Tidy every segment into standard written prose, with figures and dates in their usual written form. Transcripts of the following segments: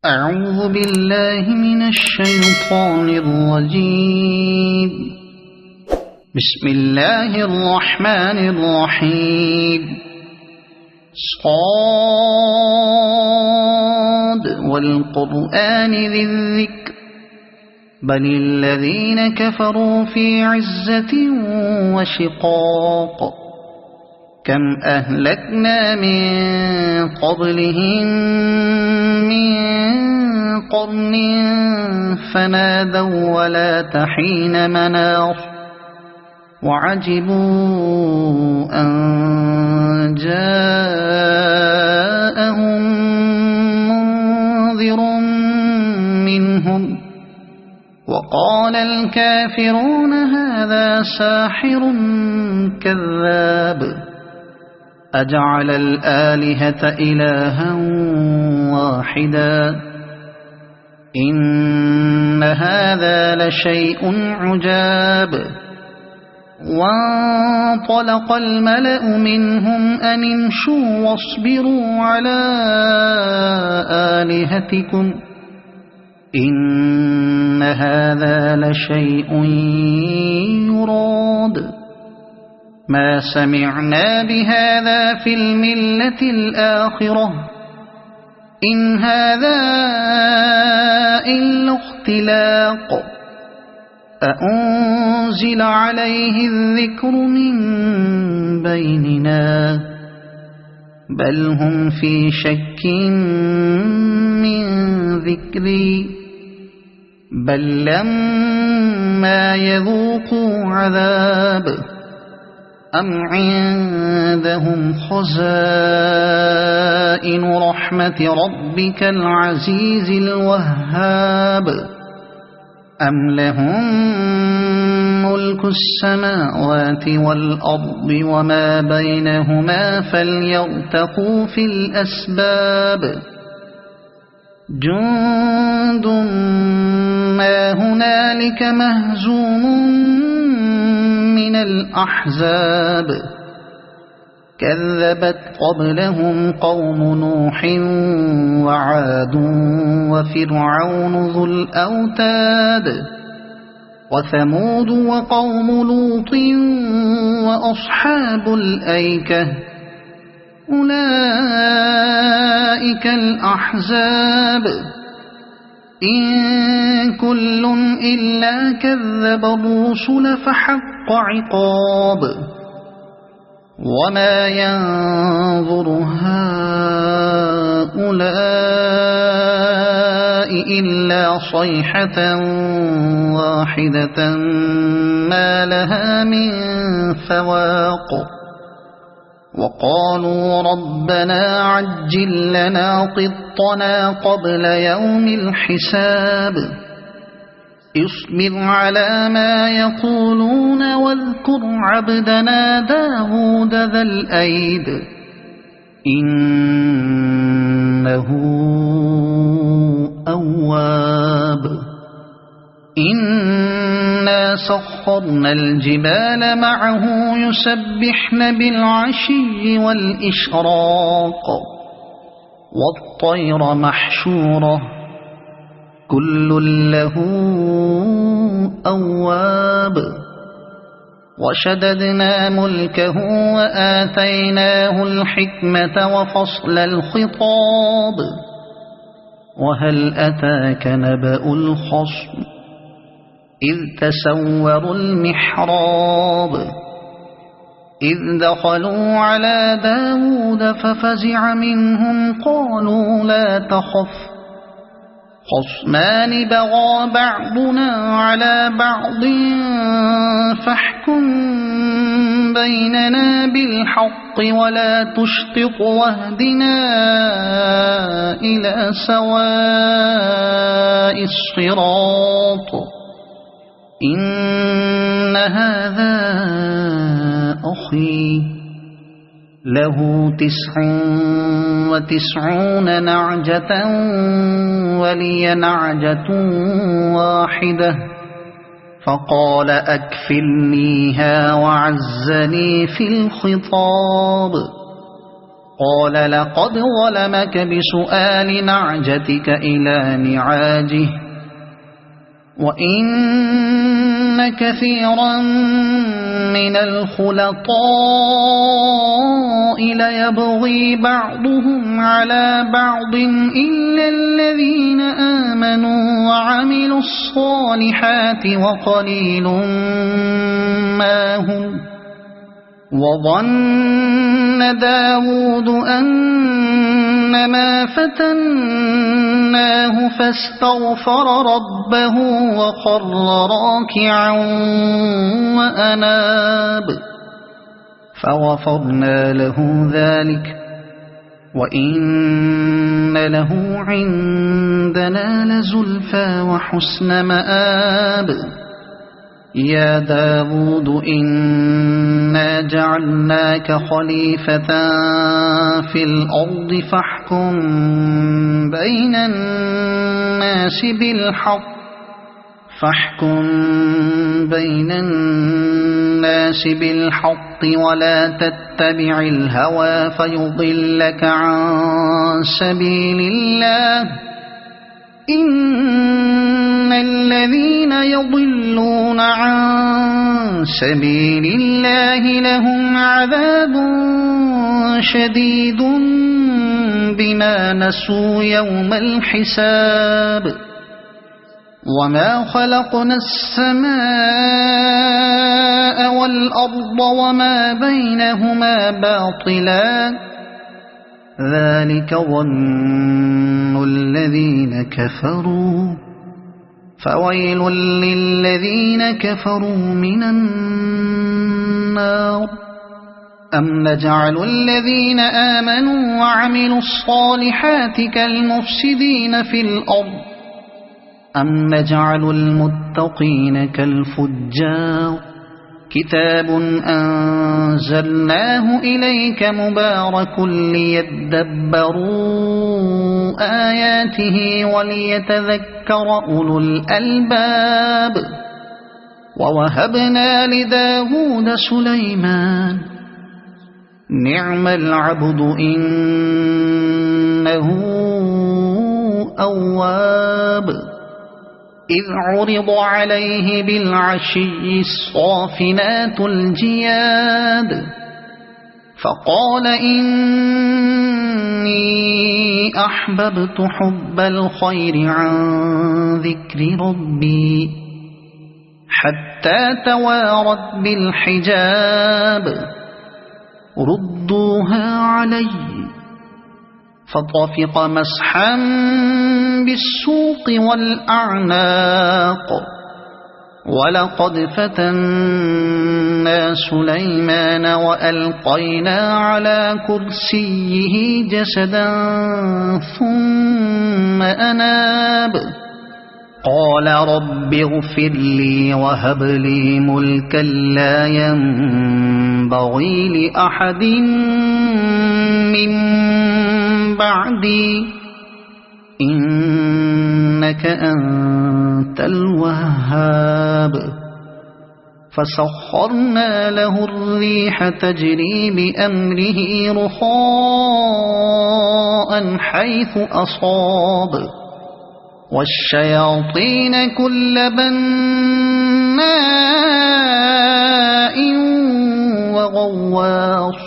أعوذ بالله من الشيطان الرجيم. بسم الله الرحمن الرحيم. صاد والقرآن ذي الذكر بل الذين كفروا في عزة وشقاق. كم أهلكنا من قبلهم من قرن فنادوا ولا تحين مناص وعجبوا أن جاءهم منذر منهم وقال الكافرون هذا ساحر كذاب أجعل الآلهة إلها واحدا إن هذا لشيء عجاب. وانطلق الملأ منهم أن امشوا واصبروا على آلهتكم إن هذا لشيء يراد ما سمعنا بهذا في الملة الآخرة إن هذا إلا اختلاق أأنزل عليه الذكر من بيننا بل هم في شك من ذكري بل لما يذوقوا عذاب أم عندهم خزائن رحمة ربك العزيز الوهاب أم لهم ملك السماوات والأرض وما بينهما فليرتقوا في الأسباب جند ما هنالك مهزوم من الأحزاب كذبت قبلهم قوم نوح وعاد وفرعون ذو الأوتاد وثمود وقوم لوط وأصحاب الأيكة أولئك الأحزاب إن كل إلا كذب الرسل فحق عقاب وما ينظر هؤلاء إلا صيحة واحدة ما لها من فواق وقالوا ربنا عجل لنا قطنا قبل يوم الحساب اصبر على ما يقولون واذكر عبدنا داود ذا الأيد إنه أواب إنا سخرنا الجبال معه يسبحن بالعشي والإشراق والطير محشورة كل له أواب وشددنا ملكه وآتيناه الحكمة وفصل الخطاب وهل أتاك نبأ الخصم إذ تسوروا المحراب إذ دخلوا على داود ففزع منهم قالوا لا تخف خصمان بغى بعضنا على بعض فاحكم بيننا بالحق ولا تشطط واهدنا إلى سواء الصراط إن هذا أخي له 99 نعجة ولي نعجة واحدة فقال أكفلنيها وعزني في الخطاب قال لقد ظلمك بسؤال نعجتك إلى نعاجه وإن كثيرا من الخلطاء ليبغي بعضهم على بعض إلا الذين آمنوا وعملوا الصالحات وقليل ما هم. وظن داود أنما فتناه فاستغفر ربه وخر راكعا وأناب فغفرنا له ذلك وإن له عندنا لزلفى وحسن مآب. يا داود إنا جعلناك خليفة في الأرض فاحكم بين الناس بالحق ولا تتبع الهوى فيضلك عن سبيل الله. إن الذين يضلون عن سبيل الله لهم عذاب شديد بما نسوا يوم الحساب. وما خلقنا السماء والأرض وما بينهما باطلا ذلك ظن الذين كفروا فويل للذين كفروا من النار. أم نجعل الذين آمنوا وعملوا الصالحات كالمفسدين في الأرض أم نجعل المتقين كالفجار. كتاب أنزلناه إليك مبارك ليدبروا آياته وليتذكر أولو الألباب. ووهبنا لداود سليمان نعم العبد إنه أواب. إذ عرض عليه بالعشي الصافنات الجياد فقال إني أحببت حب الخير عن ذكر ربي حتى توارت بالحجاب. ردوها علي فطفق مسحا بالسوق والأعناق. ولقد فتنا سليمان وألقينا على كرسيه جسدا ثم أناب. قال رب اغفر لي وهب لي ملكا لا ينبغي لأحد من بعدي إنك أنت الوهاب. فسخرنا له الريح تجري بأمره رخاء حيث أصاب والشياطين كل بناء وغواص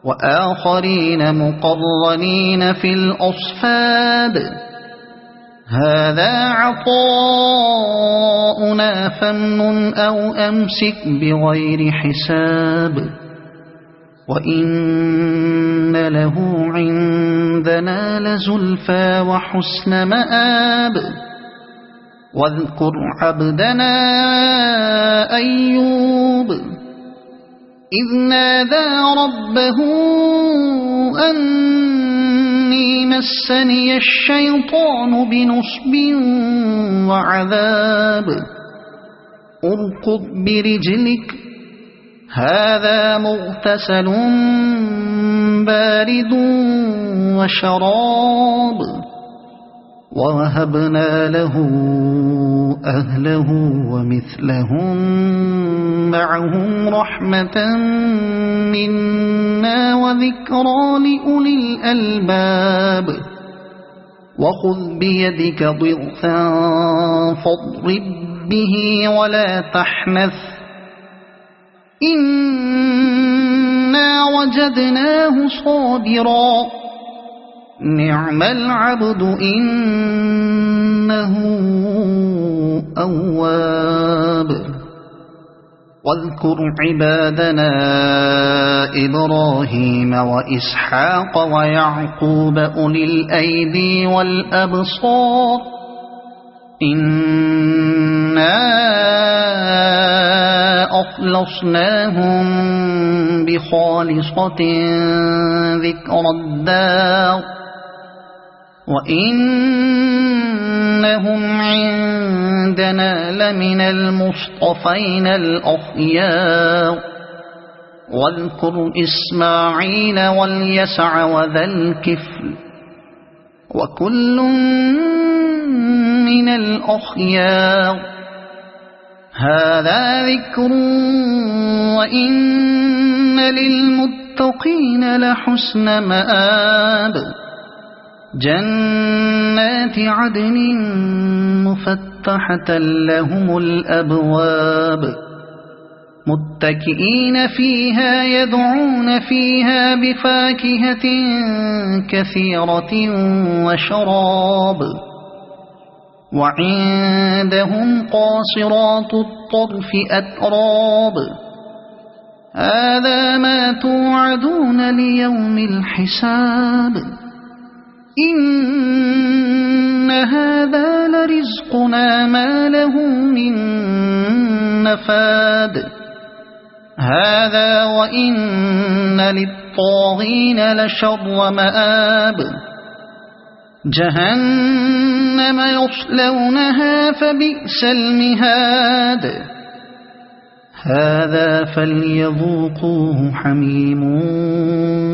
وآخرين مقرنين في الأصفاد. هذا عطاؤنا فامنن أو أمسك بغير حساب وإن له عندنا لزلفى وحسن مآب. واذكر عبدنا أيوب إذ نادى ربه أني مسني الشيطان بنصب وعذاب. اركض برجلك هذا مغتسل بارد وشراب. ووهبنا له أهله ومثلهم معهم رحمة منا وذكرى لأولي الألباب وخذ بيدك ضغثا فاضرب به ولا تحنث إنا وجدناه صابرا نعم العبد إنه أواب واذكر عبادنا إبراهيم وإسحاق ويعقوب أولي الأيدي والأبصار إنا أخلصناهم بخالصة ذكر الدار وإنهم عندنا لمن المصطفين الأخيار واذكر إسماعيل واليسع وذا الكفل وكل من الأخيار هذا ذكر وإن للمتقين لحسن مآب جنات عدن مفتحة لهم الأبواب متكئين فيها يدعون فيها بفاكهة كثيرة وشراب وعندهم قاصرات الطرف أتراب هذا ما توعدون ليوم الحساب إن هذا لرزقنا ما له من نفاد هذا وإن للطاغين لشر مآب جهنم يصلونها فبئس المهاد هذا فليذوقوه حميم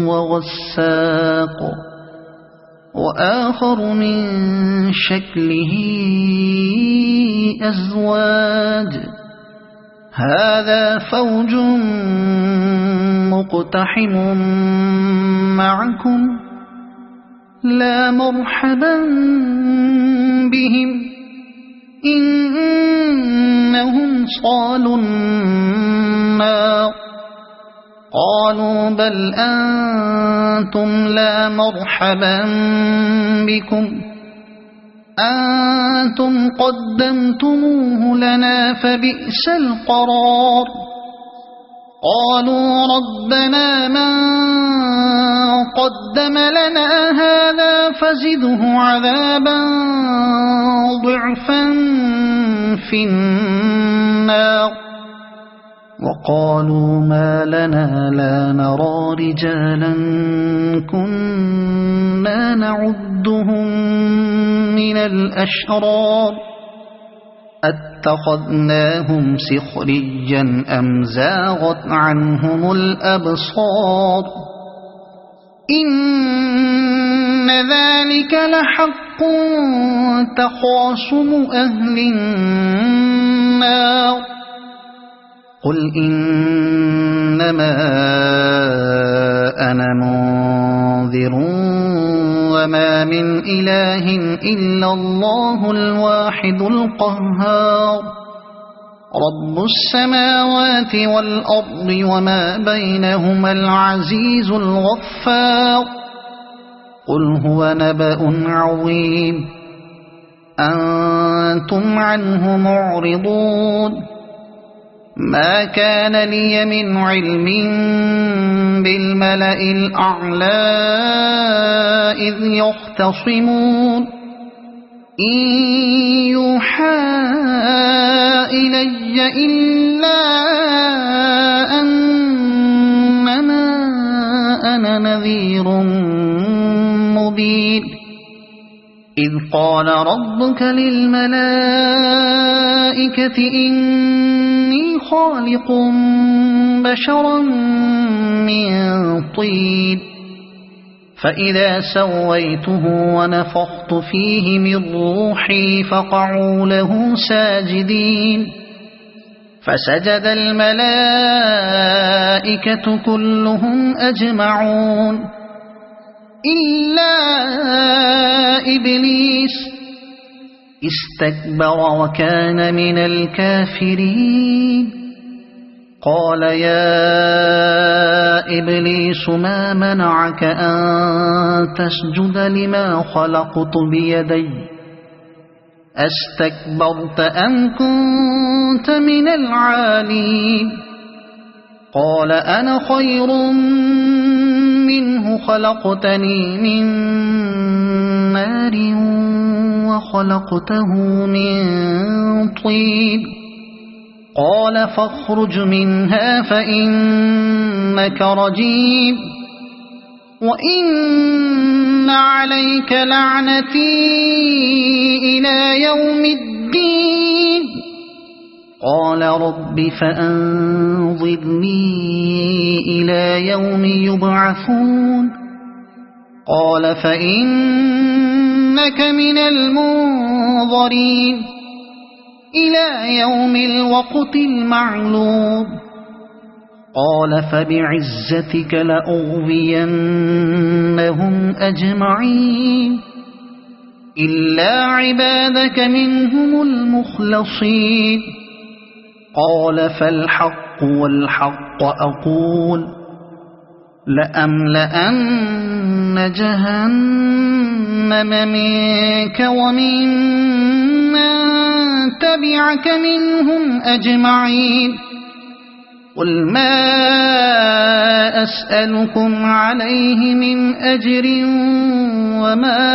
وغساق وآخر من شكله أزواج هذا فوج مقتحم معكم لا مرحبا بهم إنهم صالوا النار قالوا بل أنتم لا مرحبا بكم أنتم قدمتموه لنا فبئس القرار قالوا ربنا من قدم لنا هذا فزده عذابا ضعفا في النار وقالوا ما لنا لا نرى رجالا كنا نعدهم من الأشرار أتخذناهم سخريا أم زاغت عنهم الأبصار إن ذلك لحق تخاصم أهل النار قل إنما أنا منذر وما من إله إلا الله الواحد القهار رب السماوات والأرض وما بينهما العزيز الغفار قل هو نبأ عظيم أنتم عنه معرضون ما كان لي من علم بالملأ الأعلى إذ يختصمون إن يوحى إلي إلا أنما أنا نذير مبين إذ قال ربك للملائكة إني خالق بشرا من طين فإذا سويته ونفخت فيه من روحي فقعوا له ساجدين فسجد الملائكة كلهم أجمعون إلا إبليس استكبر وكان من الكافرين قال يا إبليس ما منعك أن تسجد لما خلقت بيدي أستكبرت أم كنت من العالين قال أنا خير منه خلقتني من نار وخلقته من طين قال فاخرج منها فإنك رجيم وإن عليك لعنتي إلى يوم الدين قال رب فأنظرني إلى يوم يبعثون قال فإنك من المنظرين إلى يوم الوقت المعلوم قال فبعزتك لأغوينهم أجمعين إلا عبادك منهم المخلصين قال فالحق والحق أقول لأملأن جهنم منك ومن تبعك منهم أجمعين قل ما أسألكم عليه من أجر وما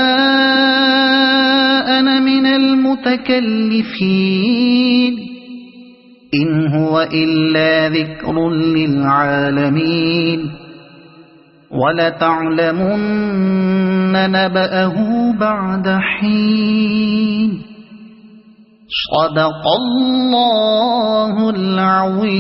أنا من المتكلفين إن هو إلا ذكر للعالمين ولتعلمن نبأه بعد حين صدق الله العظيم.